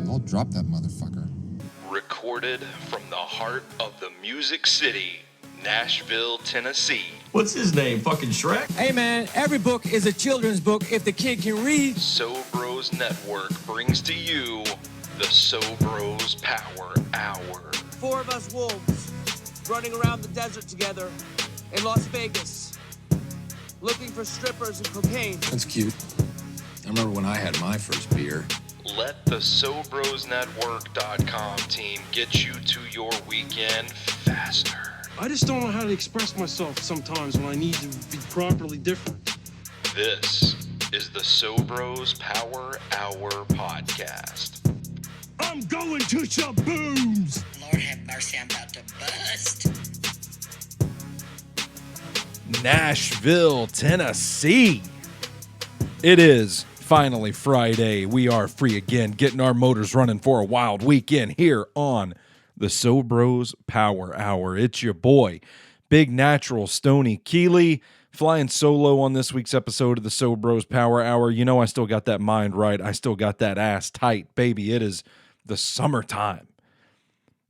I'll drop that motherfucker. Recorded from the heart of the Music City, Nashville, Tennessee. What's his name? Fucking Shrek? Hey man, every book is a children's book if the kid can read. Sobros Network brings to you the Sobros Power Hour. 4 of us wolves running around the desert together in Las Vegas, looking for strippers and cocaine. That's cute. I remember when I had my first beer. Let the SobrosNetwork.com team get you to your weekend faster. I just don't know how to express myself sometimes when I need to be properly different. This is the Sobros Power Hour podcast. I'm going to Shabooms! Lord have mercy, I'm about to bust. Nashville, Tennessee. It is finally Friday. We are free again, getting our motors running for a wild weekend here on the Sobros Power Hour. It's your boy, Big Natural Stoney Keeley, flying solo on this week's episode of the Sobros Power Hour. You know I still got that mind right. I still got that ass tight, baby. It is the summertime.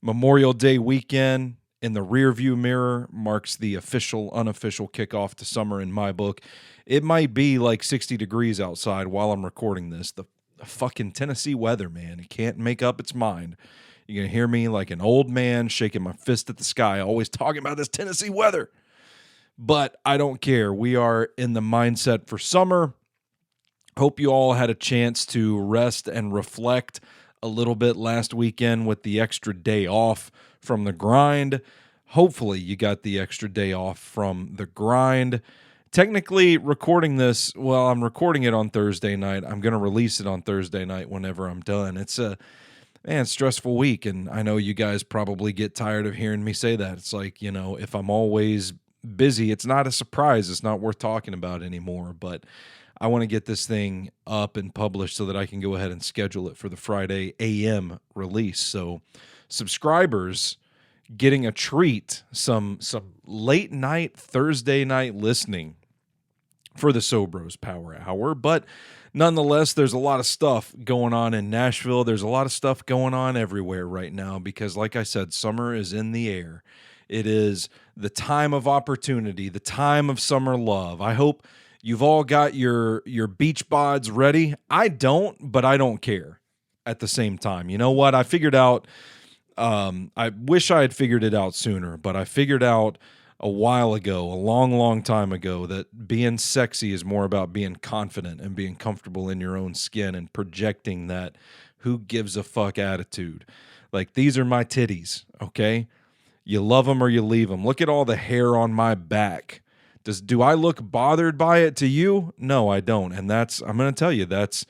Memorial Day weekend in the rearview mirror marks the official, unofficial kickoff to summer in my book. It might be like 60 degrees outside while I'm recording this. The fucking Tennessee weather, man, it can't make up its mind. You're going to hear me like an old man shaking my fist at the sky, always talking about this Tennessee weather. But I don't care. We are in the mindset for summer. Hope you all had a chance to rest and reflect a little bit last weekend with the extra day off from the grind. Hopefully you got the extra day off from the grind. Technically recording this, well, I'm recording it on Thursday night. I'm going to release it on Thursday night whenever I'm done. It's a stressful week, and I know you guys probably get tired of hearing me say that. It's like, you know, if I'm always busy, it's not a surprise. It's not worth talking about anymore, but I want to get this thing up and published so that I can go ahead and schedule it for the Friday AM release. So subscribers getting a treat, some late night Thursday night listening for the Sobros Power Hour. But nonetheless, there's a lot of stuff going on in Nashville. There's a lot of stuff going on everywhere right now because, like I said, summer is in the air. It is the time of opportunity, the time of summer love. I hope you've all got your beach bods ready. I don't, but I don't care at the same time. You know what? I figured out, I wish I had figured it out sooner, but I figured out a while ago, a long time ago, that being sexy is more about being confident and being comfortable in your own skin and projecting that who gives a fuck attitude. Like, these are my titties, okay? You love them or you leave them. Look at all the hair on my back. Do I look bothered by it to you? No, I don't. And I'm going to tell you, that's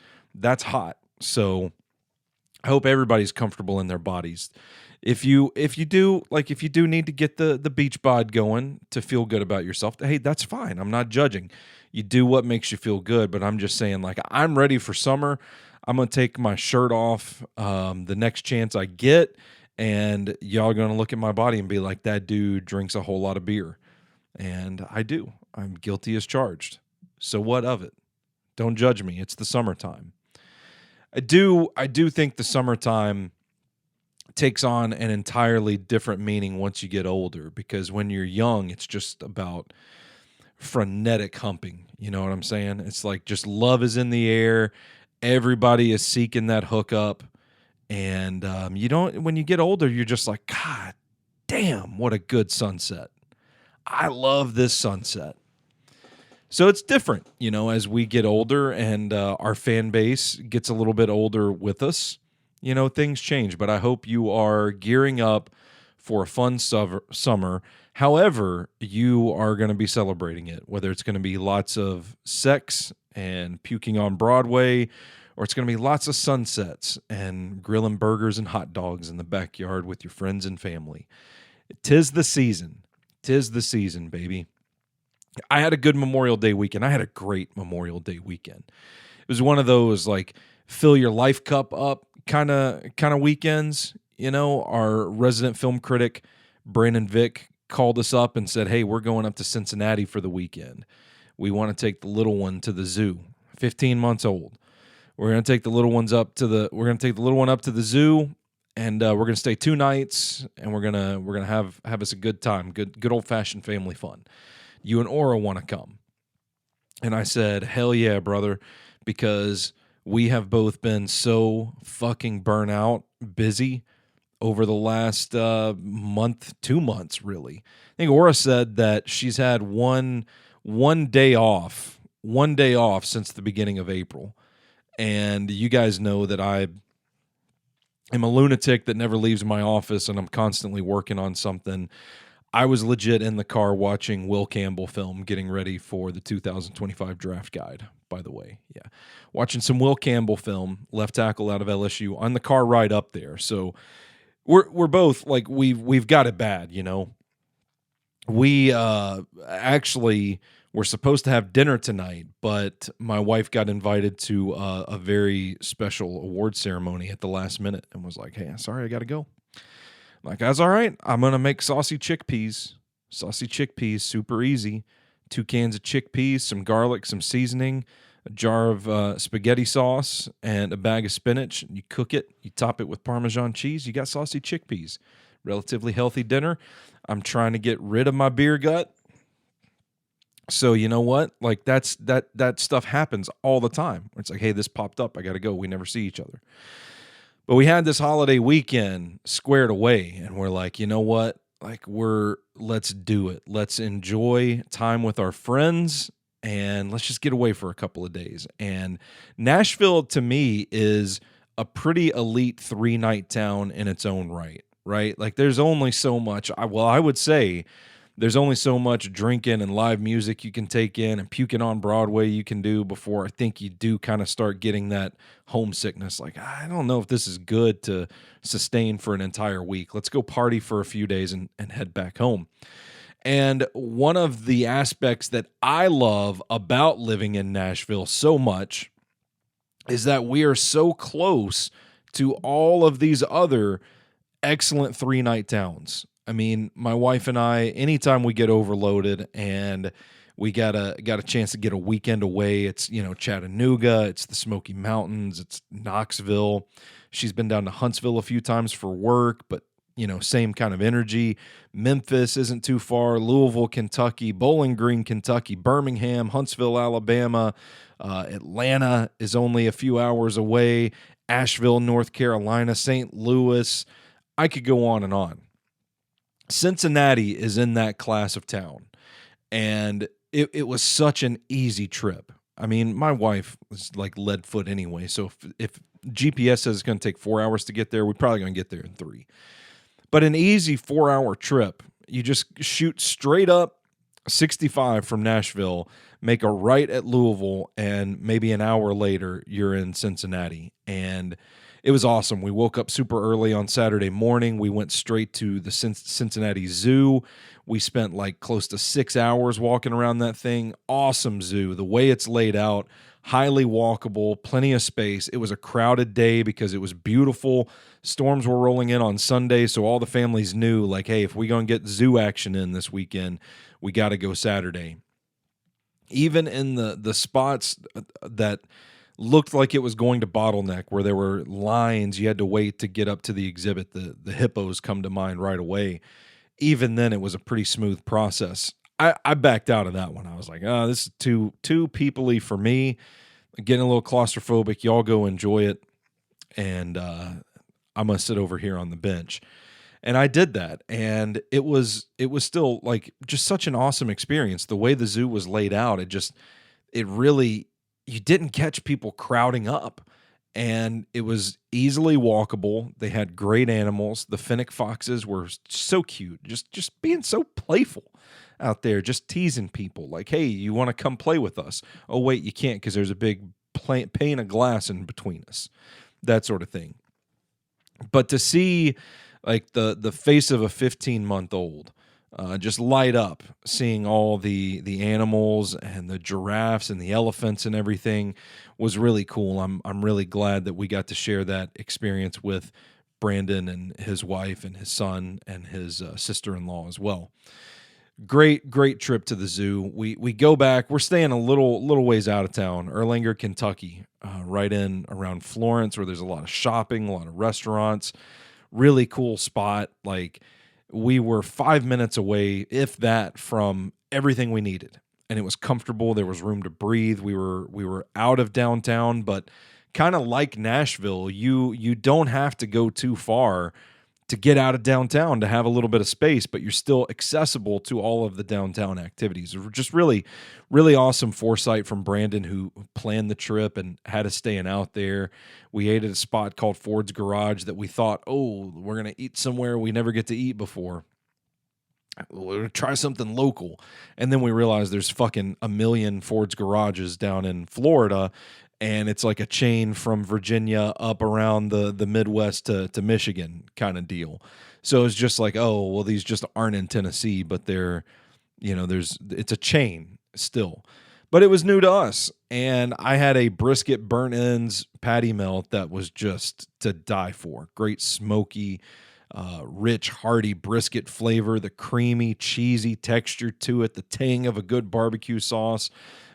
hot. So I hope everybody's comfortable in their bodies. If you do need to get the beach bod going to feel good about yourself, hey, that's fine. I'm not judging. You do what makes you feel good, but I'm just saying, like, I'm ready for summer. I'm going to take my shirt off the next chance I get, and y'all are going to look at my body and be like, that dude drinks a whole lot of beer. And I do. I'm guilty as charged. So what of it? Don't judge me. It's the summertime. I do think the summertime takes on an entirely different meaning once you get older, because when you're young, it's just about frenetic humping. You know what I'm saying? It's like just love is in the air. Everybody is seeking that hookup. And when you get older, you're just like, God damn, what a good sunset. I love this sunset. So it's different, you know, as we get older and our fan base gets a little bit older with us. You know, things change, but I hope you are gearing up for a fun summer. However, you are going to be celebrating it, whether it's going to be lots of sex and puking on Broadway, or it's going to be lots of sunsets and grilling burgers and hot dogs in the backyard with your friends and family. 'Tis the season. 'Tis the season, baby. I had a good Memorial Day weekend. I had a great Memorial Day weekend. It was one of those, like, fill your life cup up kind of weekends. You know, our resident film critic, Brandon Vick, called us up and said, hey, we're going up to Cincinnati for the weekend. We want to take the little one to the zoo, 15 months old. We're gonna take the little ones up to the. We're gonna take the little one up to the zoo, and we're gonna stay 2 nights, and we're gonna have us a good time, good old fashioned family fun. You and Aura want to come?" And I said, "Hell yeah, brother," because we have both been so fucking burnt busy over the last month, 2 months, really. I think Aura said that she's had one day off since the beginning of April. And you guys know that I am a lunatic that never leaves my office, and I'm constantly working on something. I was legit in the car watching Will Campbell film, getting ready for the 2025 draft guide, by the way. Yeah. Watching some Will Campbell film, left tackle out of LSU, on the car ride up there. So we're both like, we've got it bad, you know. We actually were supposed to have dinner tonight, but my wife got invited to a very special award ceremony at the last minute and was like, "Hey, sorry, I got to go." I'm like, "That's all right. I'm going to make saucy chickpeas. Saucy chickpeas, super easy. 2 cans of chickpeas, some garlic, some seasoning, a jar of spaghetti sauce, and a bag of spinach. You cook it. You top it with Parmesan cheese. You got saucy chickpeas. Relatively healthy dinner. I'm trying to get rid of my beer gut. So you know what? Like that stuff happens all the time. It's like, hey, this popped up. I got to go. We never see each other. But we had this holiday weekend squared away, and we're like, you know what? Like let's do it. Let's enjoy time with our friends, and let's just get away for a couple of days. And Nashville, to me, is a pretty elite 3-night town in its own right, right? Like there's only so much. I would say there's only so much drinking and live music you can take in and puking on Broadway you can do before I think you do kind of start getting that homesickness. Like, I don't know if this is good to sustain for an entire week. Let's go party for a few days and head back home. And one of the aspects that I love about living in Nashville so much is that we are so close to all of these other excellent 3-night towns. I mean, my wife and I, anytime we get overloaded and we got a chance to get a weekend away, it's, you know, Chattanooga, it's the Smoky Mountains, it's Knoxville. She's been down to Huntsville a few times for work, but, you know, same kind of energy. Memphis isn't too far, Louisville, Kentucky, Bowling Green, Kentucky, Birmingham, Huntsville, Alabama, Atlanta is only a few hours away, Asheville, North Carolina, St. Louis. I could go on and on. Cincinnati is in that class of town, and it was such an easy trip. I mean, my wife was like lead foot anyway, so if GPS says it's going to take 4 hours to get there, we're probably going to get there in 3. But an easy 4-hour trip, you just shoot straight up 65 from Nashville, make a right at Louisville, and maybe an hour later, you're in Cincinnati. And it was awesome. We woke up super early on Saturday morning. We went straight to the Cincinnati Zoo. We spent like close to 6 hours walking around that thing. Awesome zoo. The way it's laid out, highly walkable, plenty of space. It was a crowded day because it was beautiful. Storms were rolling in on Sunday, so all the families knew, like, hey, if we're going to get zoo action in this weekend, we got to go Saturday. Even in the spots that looked like it was going to bottleneck, where there were lines, you had to wait to get up to the exhibit. The hippos come to mind right away. Even then, it was a pretty smooth process. I backed out of that one. I was like, oh, this is too people-y for me. Getting a little claustrophobic. Y'all go enjoy it, and I'm going to sit over here on the bench. And I did that, and it was still like just such an awesome experience. The way the zoo was laid out, it really, you didn't catch people crowding up, and it was easily walkable. They had great animals. The fennec foxes were so cute, just being so playful out there, just teasing people like, hey, you want to come play with us? Oh, wait, you can't because there's a big pane of glass in between us, that sort of thing. But to see like the face of a 15-month-old just light up, seeing all the animals and the giraffes and the elephants and everything was really cool. I'm really glad that we got to share that experience with Brandon and his wife and his son and his sister-in-law as well. great trip to the zoo. We go back. We're staying a little ways out of town, Erlanger, Kentucky, right in around Florence, where there's a lot of shopping, a lot of restaurants. Really cool spot. Like, we were 5 minutes away, if that, from everything we needed, and it was comfortable. There was room to breathe. We were out of downtown, but kind of like Nashville, you don't have to go too far to get out of downtown to have a little bit of space, but you're still accessible to all of the downtown activities. It was just really awesome foresight from Brandon, who planned the trip and had us staying out there. We ate at a spot called Ford's Garage that we thought, oh, we're going to eat somewhere we never get to eat before. We're going to try something local. And then we realized there's fucking a million Ford's Garages down in Florida, and it's like a chain from Virginia up around the Midwest to Michigan kind of deal. So it's just like, oh, well, these just aren't in Tennessee, but they're, it's a chain still. But it was new to us, and I had a brisket burnt ends patty melt that was just to die for. Great smoky, rich, hearty brisket flavor, the creamy, cheesy texture to it, the tang of a good barbecue sauce.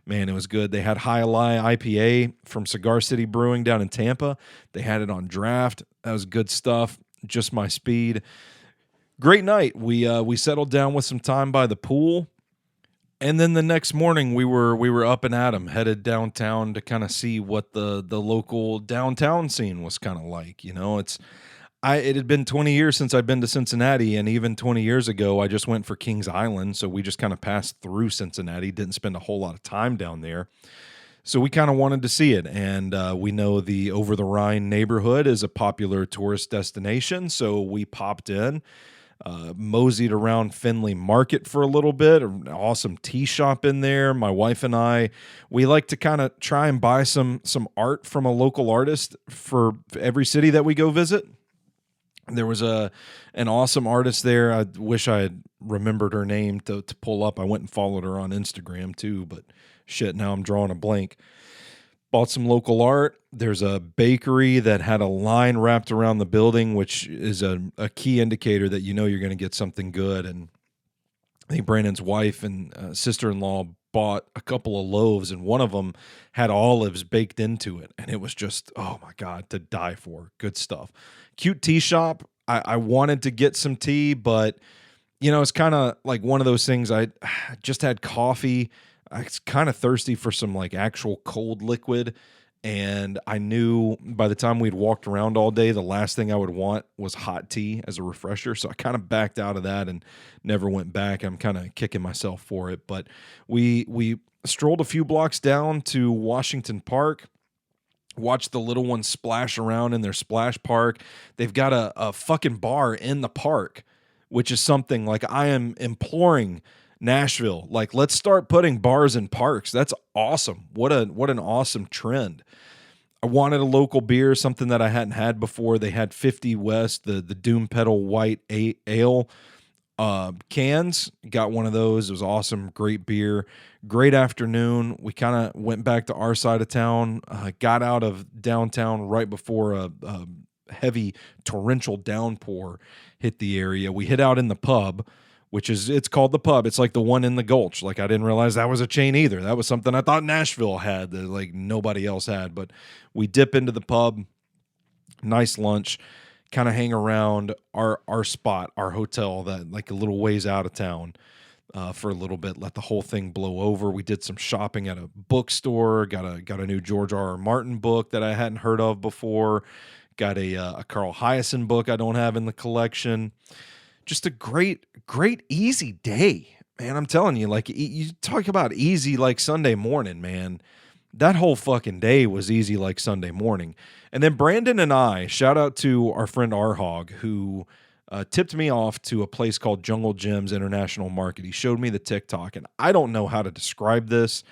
Man, it was good. They had High Lie IPA from Cigar City Brewing down in Tampa. They had it on draft. That was good stuff. Just my speed. Great night. We settled down with some time by the pool, and then the next morning we were up and at 'em, headed downtown to kind of see what the local downtown scene was kind of like. It had been 20 years since I'd been to Cincinnati, and even 20 years ago, I just went for Kings Island, so we just kind of passed through Cincinnati, didn't spend a whole lot of time down there. So we kind of wanted to see it, and we know the Over the Rhine neighborhood is a popular tourist destination, so we popped in, moseyed around Findlay Market for a little bit, an awesome tea shop in there. My wife and I, we like to kind of try and buy some art from a local artist for every city that we go visit. There was an awesome artist there. I wish I had remembered her name to pull up. I went and followed her on Instagram too, but shit, now I'm drawing a blank. Bought some local art. There's a bakery that had a line wrapped around the building, which is a key indicator that you're going to get something good. And I think Brandon's wife and sister-in-law bought a couple of loaves, and one of them had olives baked into it, and it was just, oh my God, to die for. Good stuff. Cute tea shop. I wanted to get some tea, but it's kind of like one of those things. I just had coffee. I was kind of thirsty for some like actual cold liquid, and I knew by the time we'd walked around all day, the last thing I would want was hot tea as a refresher. So I kind of backed out of that and never went back. I'm kind of kicking myself for it, but we strolled a few blocks down to Washington Park. Watch the little ones splash around in their splash park. They've got a fucking bar in the park, which is something like I am imploring Nashville. Like, let's start putting bars in parks. That's awesome. What an awesome trend. I wanted a local beer, something that I hadn't had before. They had 50 West, the Doom Pedal White Ale cans. Got one of those. It was awesome. Great beer. Great afternoon. We kind of went back to our side of town, got out of downtown right before a heavy torrential downpour hit the area. We hit out in the pub, it's called the Pub. It's like the one in the Gulch. Like, I didn't realize that was a chain either. That was something I thought Nashville had that like nobody else had. But we dip into the pub, nice lunch, kind of hang around our spot, our hotel, that like a little ways out of town for a little bit, let the whole thing blow over. We did some shopping at a bookstore, got a new George R.R. Martin book that I hadn't heard of before, got a Carl Hyacin book I don't have in the collection. Just a great, easy day, man. I'm telling you, like, you talk about easy like Sunday morning, man. That whole fucking day was easy like Sunday morning. And then Brandon and I, shout out to our friend R-Hog, who tipped me off to a place called Jungle Gyms International Market. He showed me the TikTok, and I don't know how to describe this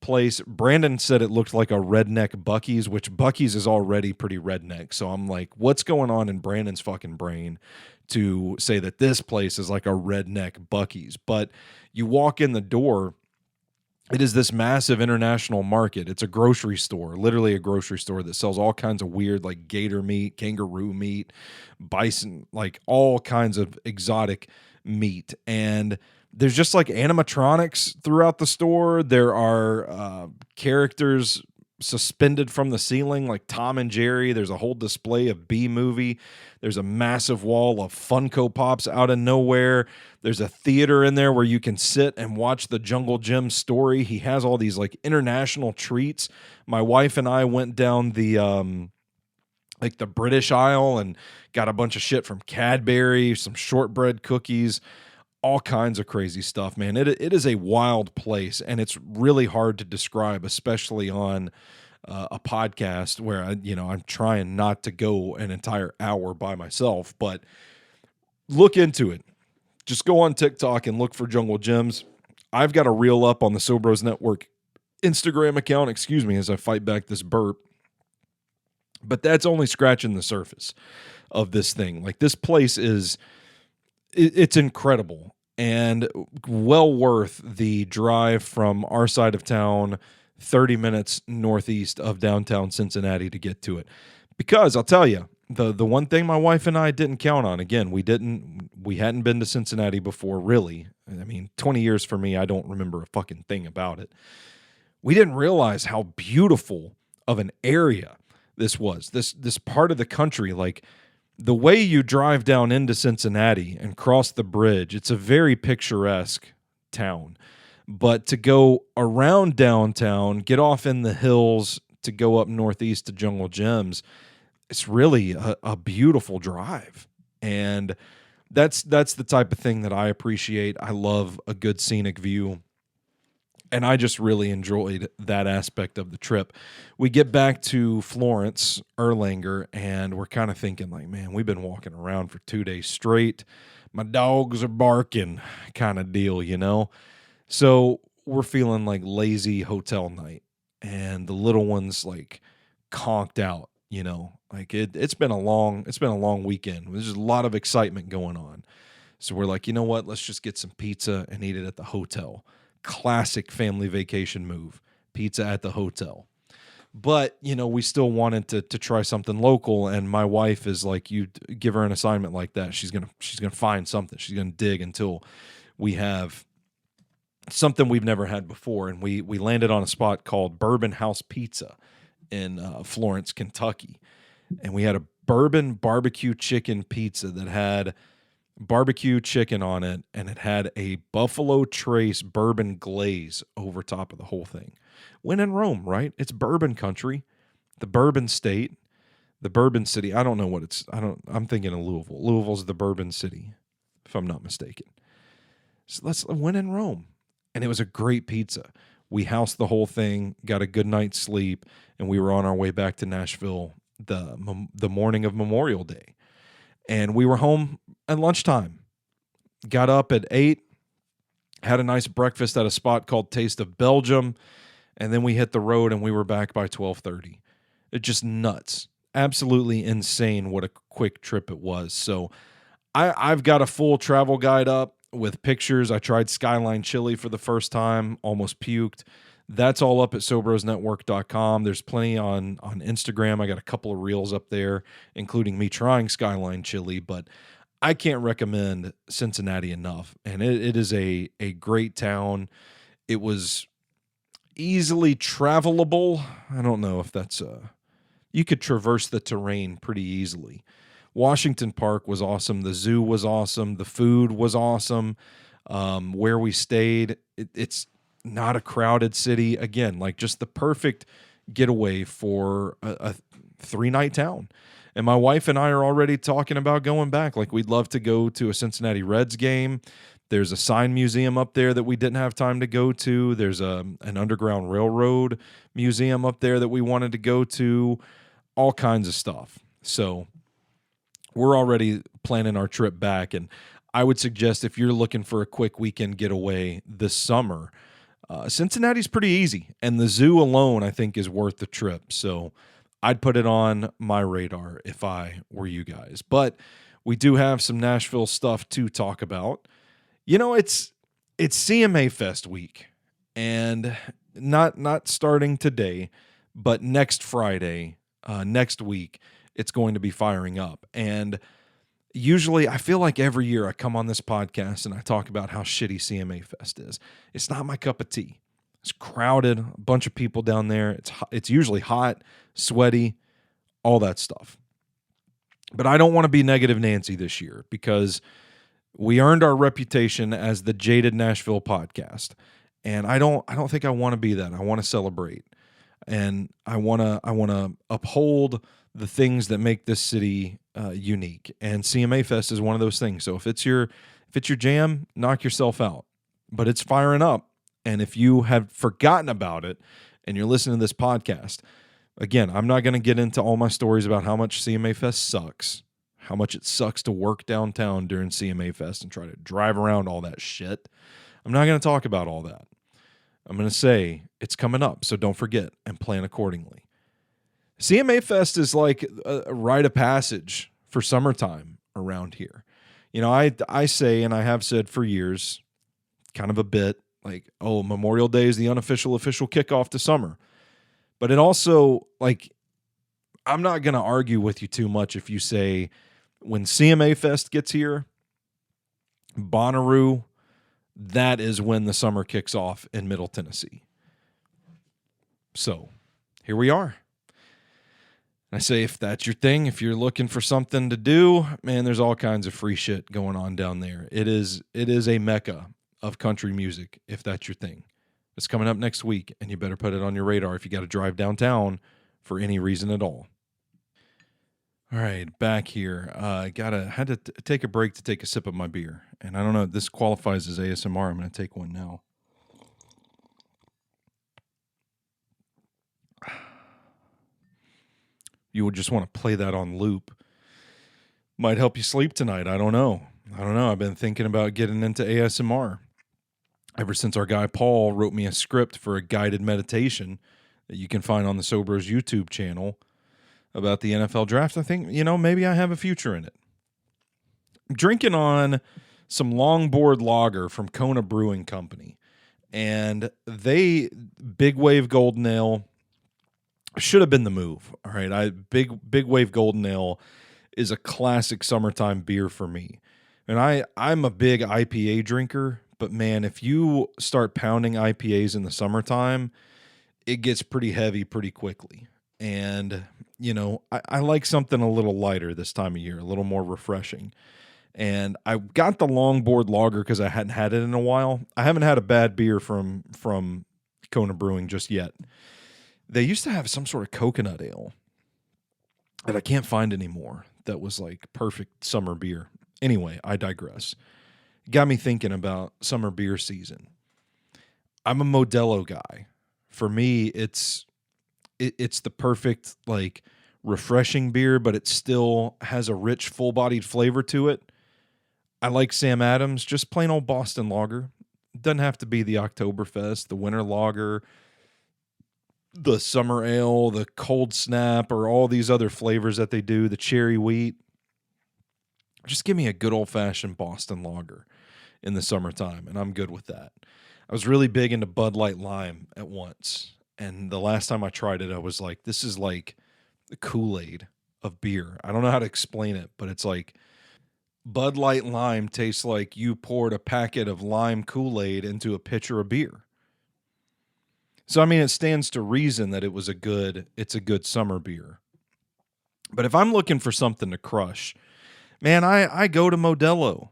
place. Brandon said it looked like a redneck Buc-ee's, which Buc-ee's is already pretty redneck. So I'm like, what's going on in Brandon's fucking brain to say that this place is like a redneck Buc-ee's? But you walk in the door, it is this massive international market. It's a grocery store, literally a grocery store that sells all kinds of weird, like gator meat, kangaroo meat, bison, like all kinds of exotic meat. And there's just like animatronics throughout the store. There are characters suspended from the ceiling like Tom and Jerry. There's a whole display of B-movie. There's a massive wall of Funko Pops out of nowhere. There's a theater in there where you can sit and watch the Jungle Jim story. He has all these like international treats. My wife and I went down the like the British aisle and got a bunch of shit from Cadbury, some shortbread cookies, all kinds of crazy stuff, man. It is a wild place, and it's really hard to describe, especially on a podcast where I'm trying not to go an entire hour by myself. But look into it. Just go on TikTok and look for Jungle Gyms. I've got a reel up on the Sobros Network Instagram account. Excuse me as I fight back this burp. But that's only scratching the surface of this thing. Like, this place it's incredible and well worth the drive from our side of town, 30 minutes northeast of downtown Cincinnati, to get to it. Because I'll tell you, the one thing my wife and I didn't count on, again, we hadn't been to Cincinnati before, really. I mean, 20 years for me, I don't remember a fucking thing about it. We didn't realize how beautiful of an area this was, this part of the country. Like, the way you drive down into Cincinnati and cross the bridge, it's a very picturesque town. But to go around downtown, get off in the hills to go up northeast to Jungle Gyms, it's really a beautiful drive. And that's the type of thing that I appreciate. I love a good scenic view. And I just really enjoyed that aspect of the trip. We get back to Florence, Erlanger, and we're kind of thinking like, man, we've been walking around for 2 days straight. My dogs are barking kind of deal, you know? So we're feeling like lazy hotel night. And the little ones like conked out, you know? Like it's been a long weekend. There's just a lot of excitement going on. So we're like, you know what? Let's just get some pizza and eat it at the hotel. Classic family vacation move, pizza at the hotel. But, we still wanted to try something local, and my wife is like, you give her an assignment like that, she's gonna find something. She's gonna dig until we have something we've never had before. And we landed on a spot called Bourbon House Pizza in Florence, Kentucky. And we had a bourbon barbecue chicken pizza that had barbecue chicken on it, and it had a Buffalo Trace bourbon glaze over top of the whole thing. When in Rome, right? It's bourbon country, the bourbon state, the bourbon city. I don't know what I'm thinking of Louisville. Louisville's the bourbon city, if I'm not mistaken. So let's win in Rome. And it was a great pizza. We housed the whole thing, got a good night's sleep, and we were on our way back to Nashville the morning of Memorial Day. And we were home at lunchtime. Got up at 8, had a nice breakfast at a spot called Taste of Belgium, and then we hit the road and we were back by 12:30. It's just nuts. Absolutely insane what a quick trip it was. So I've got a full travel guide up with pictures. I tried Skyline Chili for the first time, almost puked. That's all up at SobrosNetwork.com. There's plenty on Instagram. I got a couple of reels up there, including me trying Skyline Chili, but I can't recommend Cincinnati enough. And it is a great town. It was easily travelable. I don't know if that's you could traverse the terrain pretty easily. Washington Park was awesome. The zoo was awesome. The food was awesome. Where we stayed, it's not a crowded city. Again, like just the perfect getaway for a 3-night town. And my wife and I are already talking about going back. Like, we'd love to go to a Cincinnati Reds game. There's a sign museum up there that we didn't have time to go to. There's an Underground Railroad museum up there that we wanted to go to. All kinds of stuff. So we're already planning our trip back. And I would suggest, if you're looking for a quick weekend getaway this summer, Cincinnati's pretty easy, and the zoo alone, I think, is worth the trip. So I'd put it on my radar if I were you guys. But we do have some Nashville stuff to talk about. It's CMA Fest week, and not starting today, but next Friday, next week, it's going to be firing up. And Usually, I feel like every year I come on this podcast and I talk about how shitty CMA Fest is. It's not my cup of tea. It's crowded, a bunch of people down there. It's usually hot, sweaty, all that stuff. But I don't want to be negative Nancy this year because we earned our reputation as the Jaded Nashville podcast. And I don't think I want to be that. I want to celebrate. And I want to uphold the things that make this city unique. And CMA Fest is one of those things. So if it's your jam, knock yourself out. But it's firing up. And if you have forgotten about it and you're listening to this podcast, again, I'm not going to get into all my stories about how much CMA Fest sucks, how much it sucks to work downtown during CMA Fest and try to drive around all that shit. I'm not going to talk about all that. I'm going to say it's coming up, so don't forget and plan accordingly. CMA Fest is like a rite of passage for summertime around here. You know, I say, and I have said for years, kind of a bit, like, oh, Memorial Day is the official kickoff to summer. But it also, like, I'm not going to argue with you too much if you say when CMA Fest gets here, Bonnaroo, that is when the summer kicks off in Middle Tennessee. So here we are. I say, if that's your thing, if you're looking for something to do, man, there's all kinds of free shit going on down there. It is a mecca of country music, if that's your thing. It's coming up next week, and you better put it on your radar if you got to drive downtown for any reason at all. All right, back here. Had to take a break to take a sip of my beer. And I don't know if this qualifies as ASMR. I'm going to take one now. You would just want to play that on loop. Might help you sleep tonight. I don't know. I've been thinking about getting into ASMR ever since our guy Paul wrote me a script for a guided meditation that you can find on the Sobros YouTube channel about the NFL draft. I think, maybe I have a future in it. I'm drinking on some longboard lager from Kona Brewing Company. And Big Wave Golden Ale should have been the move. All right. Big Wave Golden Ale is a classic summertime beer for me. And I'm a big IPA drinker, but man, if you start pounding IPAs in the summertime, it gets pretty heavy pretty quickly. And, I like something a little lighter this time of year, a little more refreshing. And I got the longboard lager because I hadn't had it in a while. I haven't had a bad beer from Kona Brewing just yet. They used to have some sort of coconut ale that I can't find anymore that was like perfect summer beer. Anyway, I digress. Got me thinking about summer beer season. I'm a Modelo guy. For me, it's the perfect, like, refreshing beer, but it still has a rich, full-bodied flavor to it. I like Sam Adams, just plain old Boston lager. It doesn't have to be the Oktoberfest, the winter lager, the summer ale, the cold snap, or all these other flavors that they do, the cherry wheat. Just give me a good old-fashioned Boston lager in the summertime, and I'm good with that. I was really big into Bud Light Lime at once, and the last time I tried it, I was like, this is like the Kool-Aid of beer. I don't know how to explain it, but it's like Bud Light Lime tastes like you poured a packet of lime Kool-Aid into a pitcher of beer. So, I mean, it stands to reason that it's a good summer beer. But if I'm looking for something to crush, man, I go to Modelo.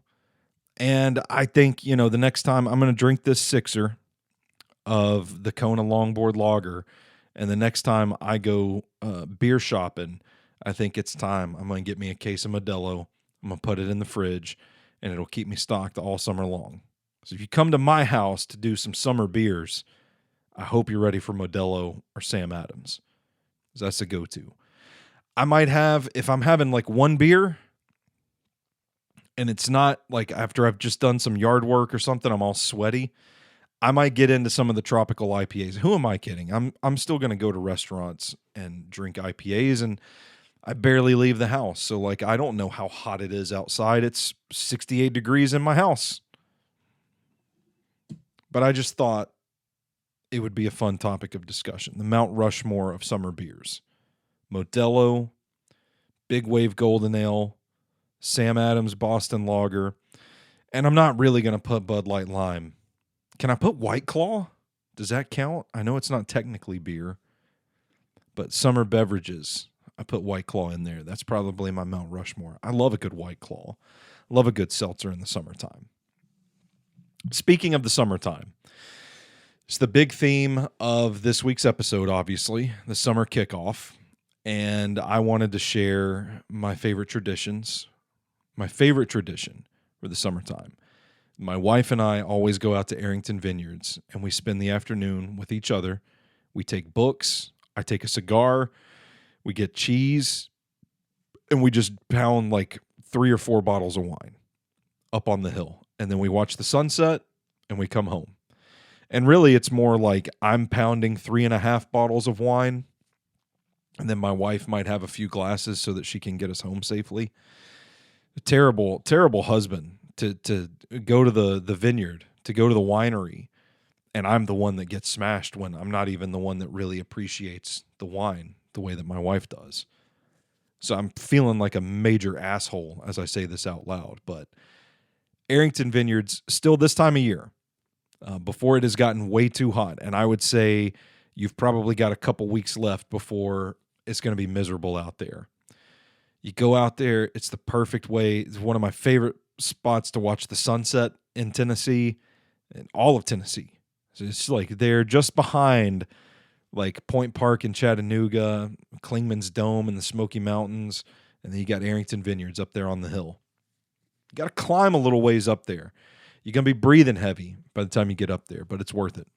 And I think, the next time I'm going to drink this sixer of the Kona Longboard Lager, and the next time I go beer shopping, I think it's time. I'm going to get me a case of Modelo. I'm going to put it in the fridge, and it'll keep me stocked all summer long. So if you come to my house to do some summer beers, I hope you're ready for Modelo or Sam Adams. That's the go-to. I might have, if I'm having like one beer, and it's not like after I've just done some yard work or something, I'm all sweaty, I might get into some of the tropical IPAs. Who am I kidding? I'm still going to go to restaurants and drink IPAs, and I barely leave the house. So, like, I don't know how hot it is outside. It's 68 degrees in my house. But I just thought it would be a fun topic of discussion. The Mount Rushmore of summer beers. Modelo, Big Wave Golden Ale, Sam Adams Boston Lager, and I'm not really going to put Bud Light Lime. Can I put White Claw? Does that count? I know it's not technically beer, but summer beverages, I put White Claw in there. That's probably my Mount Rushmore. I love a good White Claw. Love a good seltzer in the summertime. Speaking of the summertime, it's the big theme of this week's episode, obviously, the summer kickoff. And I wanted to share my favorite traditions. My favorite tradition for the summertime. My wife and I always go out to Arrington Vineyards, and we spend the afternoon with each other. We take books. I take a cigar. We get cheese, and we just pound like 3 or 4 bottles of wine up on the hill. And then we watch the sunset, and we come home. And really, it's more like I'm pounding 3.5 bottles of wine, and then my wife might have a few glasses so that she can get us home safely. A terrible, terrible husband to go to the vineyard, to go to the winery, and I'm the one that gets smashed when I'm not even the one that really appreciates the wine the way that my wife does. So I'm feeling like a major asshole as I say this out loud, but Arrington Vineyards, still this time of year, before it has gotten way too hot, and I would say you've probably got a couple weeks left before it's going to be miserable out there. You go out there, it's the perfect way. It's one of my favorite spots to watch the sunset in Tennessee, and all of Tennessee. So it's like they're just behind like Point Park in Chattanooga, Clingman's Dome in the Smoky Mountains, and then you got Arrington Vineyards up there on the hill. You got to climb a little ways up there. You're going to be breathing heavy by the time you get up there, but it's worth it.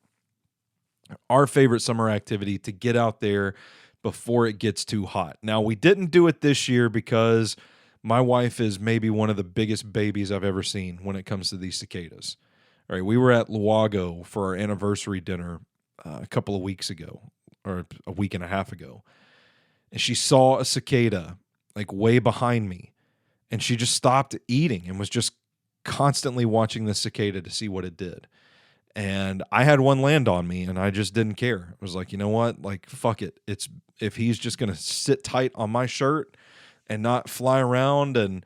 Our favorite summer activity to get out there before it gets too hot. Now, we didn't do it this year because my wife is maybe one of the biggest babies I've ever seen when it comes to these cicadas. All right, we were at Luago for our anniversary dinner a couple of weeks ago, or a week and a half ago, and she saw a cicada like way behind me, and she just stopped eating and was just constantly watching the cicada to see what it did. And I had one land on me, and I just didn't care. I was like, you know what? Like, fuck it. It's if he's just going to sit tight on my shirt and not fly around and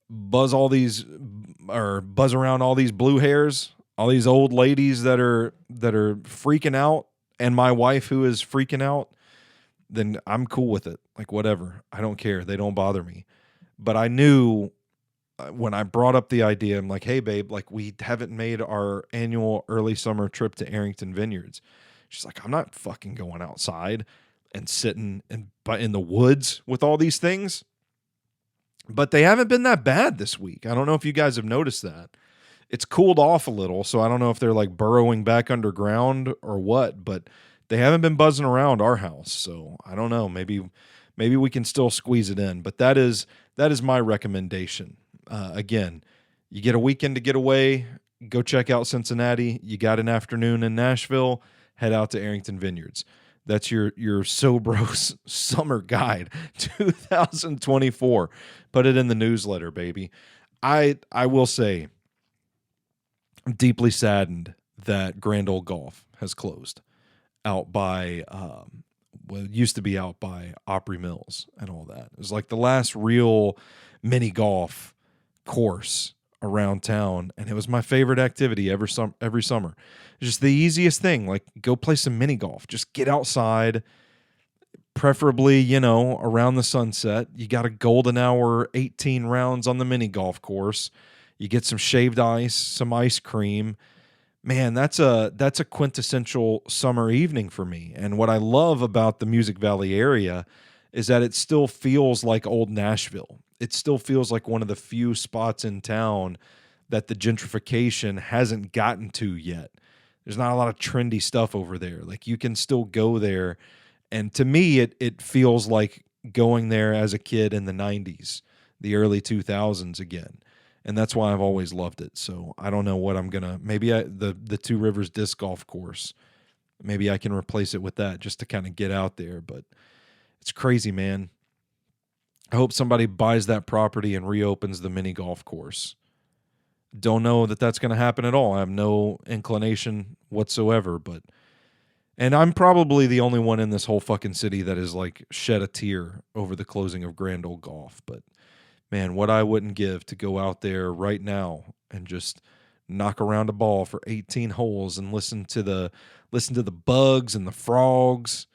buzz around all these blue hairs, all these old ladies that are freaking out, and my wife who is freaking out, then I'm cool with it. Like, whatever. I don't care. They don't bother me. But I knew when I brought up the idea, I'm like, hey, babe, like we haven't made our annual early summer trip to Arrington Vineyards. She's like, I'm not fucking going outside and sitting in the woods with all these things. But they haven't been that bad this week. I don't know if you guys have noticed that. It's cooled off a little, so I don't know if they're like burrowing back underground or what, but they haven't been buzzing around our house. So I don't know. Maybe we can still squeeze it in. But that is my recommendation. Again, you get a weekend to get away, go check out Cincinnati. You got an afternoon in Nashville, head out to Arrington Vineyards. That's your Sobros Summer Guide 2024. Put it in the newsletter, baby. I will say, I'm deeply saddened that Grand Ole Golf has closed out by, it used to be out by Opry Mills and all that. It was like the last real mini golf course around town, and it was my favorite activity every summer. Just the easiest thing, like go play some mini golf. Just get outside, preferably, around the sunset. You got a golden hour 18 rounds on the mini golf course. You get some shaved ice, some ice cream. Man, that's a quintessential summer evening for me. And what I love about the Music Valley area is that it still feels like old Nashville. It still feels like one of the few spots in town that the gentrification hasn't gotten to yet. There's not a lot of trendy stuff over there. Like you can still go there. And to me, it feels like going there as a kid in the 90s, the early 2000s again. And that's why I've always loved it. So I don't know what I'm going to, the Two Rivers Disc Golf Course, maybe I can replace it with that just to kind of get out there. But it's crazy, man. I hope somebody buys that property and reopens the mini golf course. Don't know that that's going to happen at all. I have no inclination whatsoever, and I'm probably the only one in this whole fucking city that is like shed a tear over the closing of Grand Ole Golf. But Man, what I wouldn't give to go out there right now and just knock around a ball for 18 holes and listen to the bugs and the frogs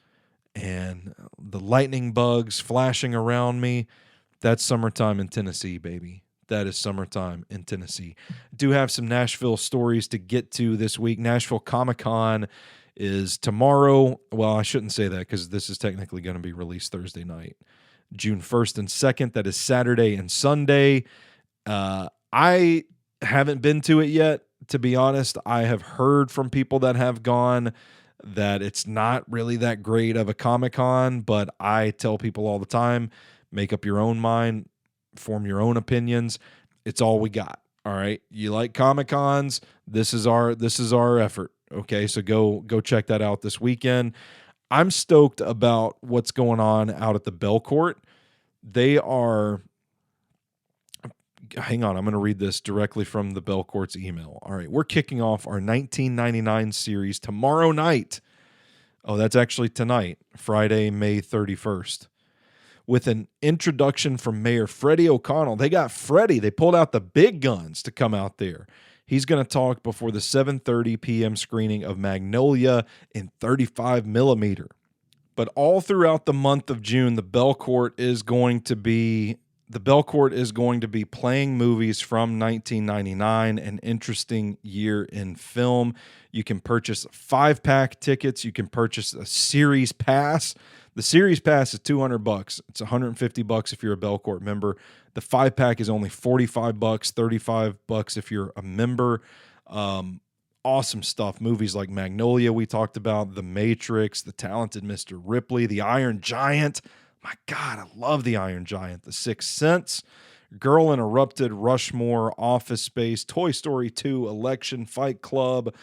and the lightning bugs flashing around me. That's summertime in Tennessee, baby. That is summertime in Tennessee. Do have some Nashville stories to get to this week. Nashville Comic-Con is tomorrow. Well, I shouldn't say that because this is technically going to be released Thursday night, June 1st and 2nd. That is Saturday and Sunday. I haven't been to it yet, to be honest. I have heard from people that have gone that it's not really that great of a Comic-Con, but I tell people all the time, make up your own mind, form your own opinions. It's all we got. All right. You like Comic-Cons? This is our effort. Okay. So go check that out this weekend. I'm stoked about what's going on out at the Belcourt. Hang on, I'm going to read this directly from the Belcourt's email. All right, we're kicking off our 1999 series tomorrow night. Oh, that's actually tonight, Friday, May 31st, with an introduction from Mayor Freddie O'Connell. They got Freddie. They pulled out the big guns to come out there. He's going to talk before the 7:30 p.m. screening of Magnolia in 35 millimeter. But all throughout the month of June, the Belcourt is going to be playing movies from 1999, an interesting year in film. You can purchase 5-pack tickets. You can purchase a series pass. The series pass is $200. It's $150 if you're a Belcourt member. The 5-pack is only $45, $35 if you're a member. Awesome stuff. Movies like Magnolia we talked about, The Matrix, The Talented Mr. Ripley, The Iron Giant. My God, I love The Iron Giant. The Sixth Sense, Girl Interrupted, Rushmore, Office Space, Toy Story 2, Election, Fight Club,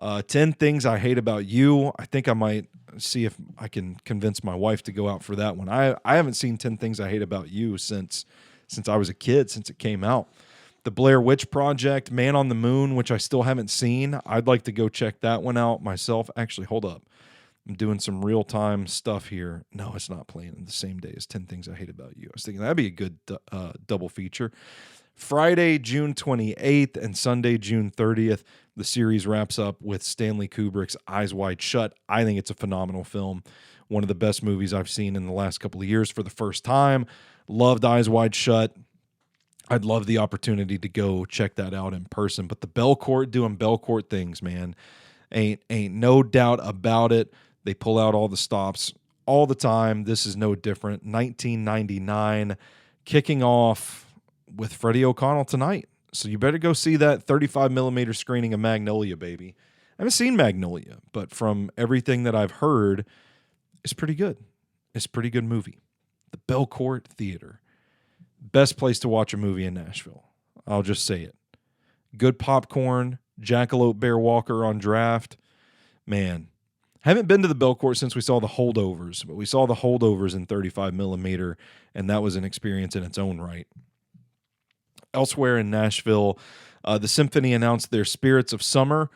10 Things I Hate About You. I think I might see if I can convince my wife to go out for that one. I haven't seen 10 Things I Hate About You since I was a kid, since it came out. The Blair Witch Project, Man on the Moon, which I still haven't seen. I'd like to go check that one out myself. Actually, hold up. I'm doing some real-time stuff here. No, it's not playing on the same day as 10 Things I Hate About You. I was thinking that'd be a good double feature. Friday, June 28th and Sunday, June 30th, the series wraps up with Stanley Kubrick's Eyes Wide Shut. I think it's a phenomenal film. One of the best movies I've seen in the last couple of years for the first time. Loved Eyes Wide Shut. I'd love the opportunity to go check that out in person. But the Belcourt doing Belcourt things, man, ain't no doubt about it. They pull out all the stops all the time. This is no different. 1999, kicking off with Freddie O'Connell tonight. So you better go see that 35 millimeter screening of Magnolia, baby. I haven't seen Magnolia, but from everything that I've heard, it's pretty good. It's a pretty good movie. The Belcourt Theater. Best place to watch a movie in Nashville. I'll just say it. Good popcorn, Jackalope Bear Walker on draft. Man, haven't been to the Belcourt since we saw the Holdovers, but we saw the Holdovers in 35 millimeter, and that was an experience in its own right. Elsewhere in Nashville, the Symphony announced their Spirits of Summer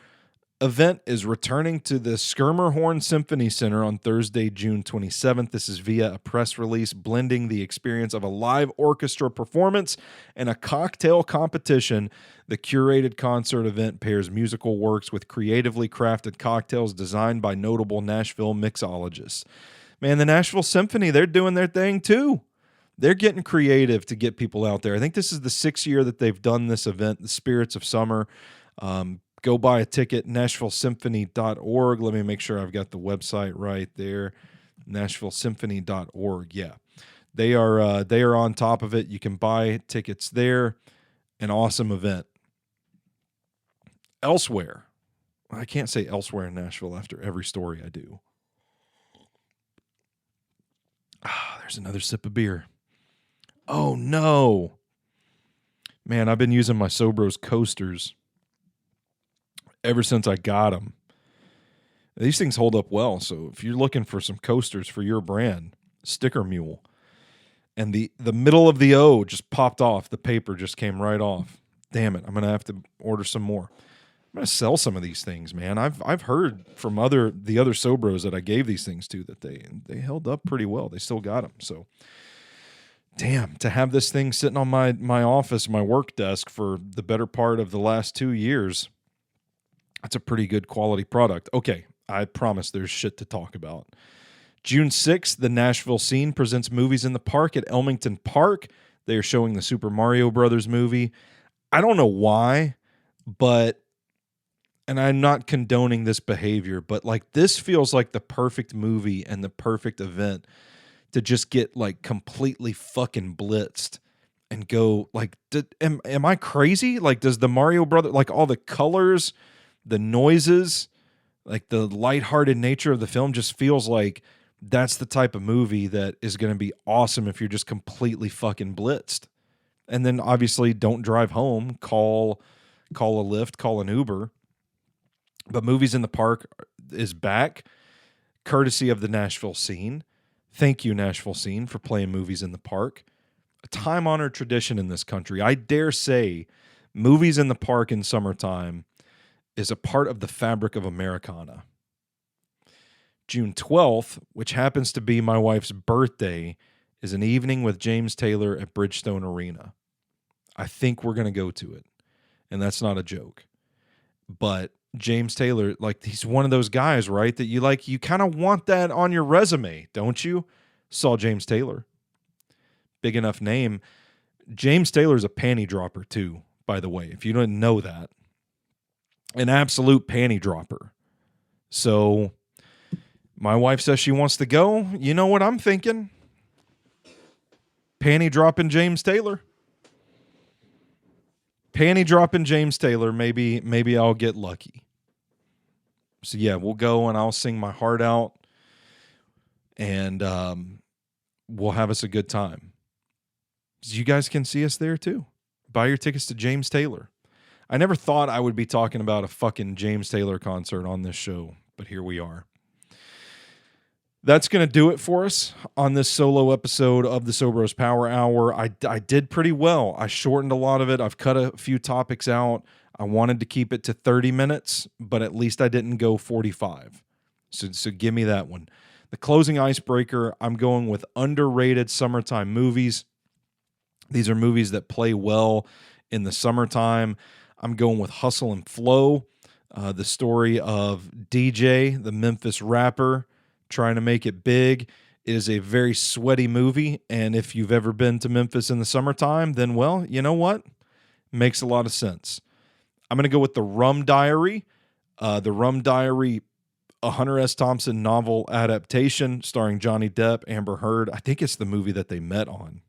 event is returning to the Skirmerhorn Symphony Center on Thursday, June 27th. This is via a press release, blending the experience of a live orchestra performance and a cocktail competition. The curated concert event pairs musical works with creatively crafted cocktails designed by notable Nashville mixologists. Man, the Nashville Symphony, they're doing their thing too. They're getting creative to get people out there. I think this is the 6th year that they've done this event, the Spirits of Summer. Go buy a ticket, NashvilleSymphony.org. Let me make sure I've got the website right there, NashvilleSymphony.org. Yeah, they are on top of it. You can buy tickets there. An awesome event. Elsewhere, I can't say elsewhere in Nashville after every story I do. There's another sip of beer. Oh no, man! I've been using my Sobros coasters ever since I got them. These things hold up well, so if you're looking for some coasters for your brand, Sticker Mule. And the middle of the O just popped off. The paper just came right off. Damn it, I'm going to have to order some more. I'm going to sell some of these things, man. I've heard from the other Sobros that I gave these things to that they held up pretty well. They still got them. So damn, to have this thing sitting on my office, my work desk for the better part of the last 2 years, that's a pretty good quality product. Okay, I promise there's shit to talk about. June 6th, the Nashville Scene presents Movies in the Park at Elmington Park. They are showing the Super Mario Brothers movie. I don't know why, but, and I'm not condoning this behavior, but like this feels like the perfect movie and the perfect event to just get like completely fucking blitzed and go like, am I crazy? Like, does the Mario Brother, like all the colors, the noises, like the lighthearted nature of the film just feels like that's the type of movie that is going to be awesome if you're just completely fucking blitzed. And then obviously don't drive home, call a Lyft, call an Uber. But Movies in the Park is back, courtesy of the Nashville Scene. Thank you, Nashville Scene, for playing Movies in the Park. A time-honored tradition in this country. I dare say Movies in the Park in summertime is a part of the fabric of Americana. June 12th, which happens to be my wife's birthday, is an evening with James Taylor at Bridgestone Arena. I think we're going to go to it, and that's not a joke. But James Taylor, like, he's one of those guys, right, that you kind of want that on your resume, don't you? Saw James Taylor. Big enough name. James Taylor's a panty dropper, too, by the way, if you didn't know that. An absolute panty dropper. So my wife says she wants to go. You know what I'm thinking? Panty dropping James Taylor. Panty dropping James Taylor. Maybe I'll get lucky. So yeah, we'll go and I'll sing my heart out, and we'll have us a good time. So you guys can see us there too. Buy your tickets to James Taylor. I never thought I would be talking about a fucking James Taylor concert on this show, but here we are. That's going to do it for us on this solo episode of the Sobros Power Hour. I did pretty well. I shortened a lot of it. I've cut a few topics out. I wanted to keep it to 30 minutes, but at least I didn't go 45. So give me that one. The closing icebreaker, I'm going with underrated summertime movies. These are movies that play well in the summertime. I'm going with Hustle and Flow, the story of DJ, the Memphis rapper, trying to make it big. It is a very sweaty movie, and if you've ever been to Memphis in the summertime, then, well, you know what? Makes a lot of sense. I'm going to go with The Rum Diary. The Rum Diary, a Hunter S. Thompson novel adaptation starring Johnny Depp, Amber Heard. I think it's the movie that they met on,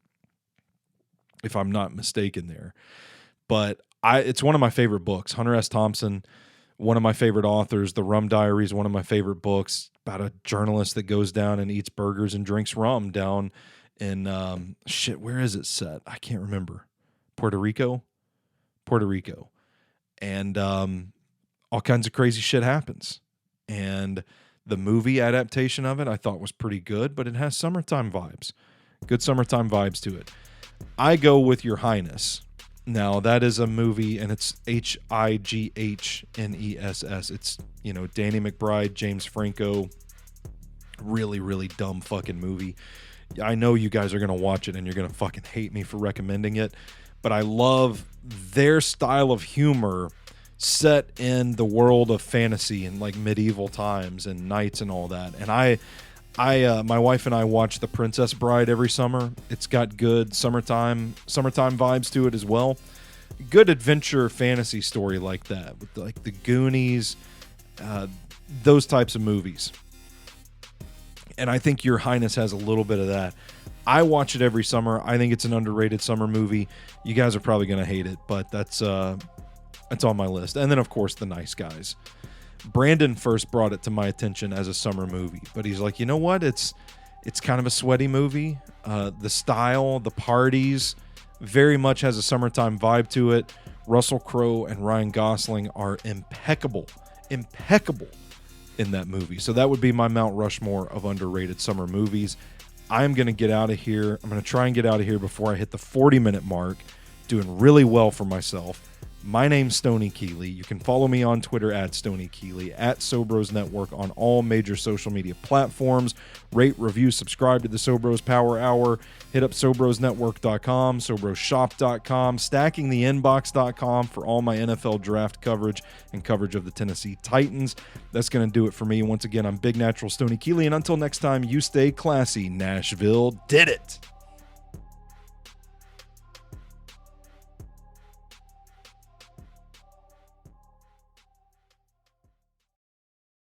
if I'm not mistaken there. But it's one of my favorite books. Hunter S. Thompson, one of my favorite authors. The Rum Diary is one of my favorite books about a journalist that goes down and eats burgers and drinks rum down in, where is it set? I can't remember. Puerto Rico. And all kinds of crazy shit happens. And the movie adaptation of it I thought was pretty good, but it has summertime vibes. Good summertime vibes to it. I go with Your Highness. Now, that is a movie, and it's Highgness. It's, Danny McBride, James Franco. Really, really dumb fucking movie. I know you guys are going to watch it, and you're going to fucking hate me for recommending it, but I love their style of humor set in the world of fantasy and, like, medieval times and knights and all that. And my wife and I watch The Princess Bride every summer. It's got good summertime vibes to it as well. Good adventure fantasy story like that, with like the Goonies, those types of movies. And I think Your Highness has a little bit of that. I watch it every summer. I think it's an underrated summer movie. You guys are probably going to hate it, but that's on my list. And then, of course, The Nice Guys. Brandon first brought it to my attention as a summer movie, but he's like, you know what? It's kind of a sweaty movie. The style, the parties, very much has a summertime vibe to it. Russell Crowe and Ryan Gosling are impeccable in that movie. So that would be my Mount Rushmore of underrated summer movies. I'm going to get out of here. I'm going to try and get out of here before I hit the 40-minute mark, doing really well for myself. My name's Stoney Keeley. You can follow me on Twitter at Stoney Keeley, at Sobros Network on all major social media platforms. Rate, review, subscribe to the Sobros Power Hour. Hit up SobrosNetwork.com, SobrosShop.com, StackingTheInbox.com for all my NFL draft coverage and coverage of the Tennessee Titans. That's going to do it for me. Once again, I'm Big Natural Stoney Keeley, and until next time, you stay classy. Nashville did it.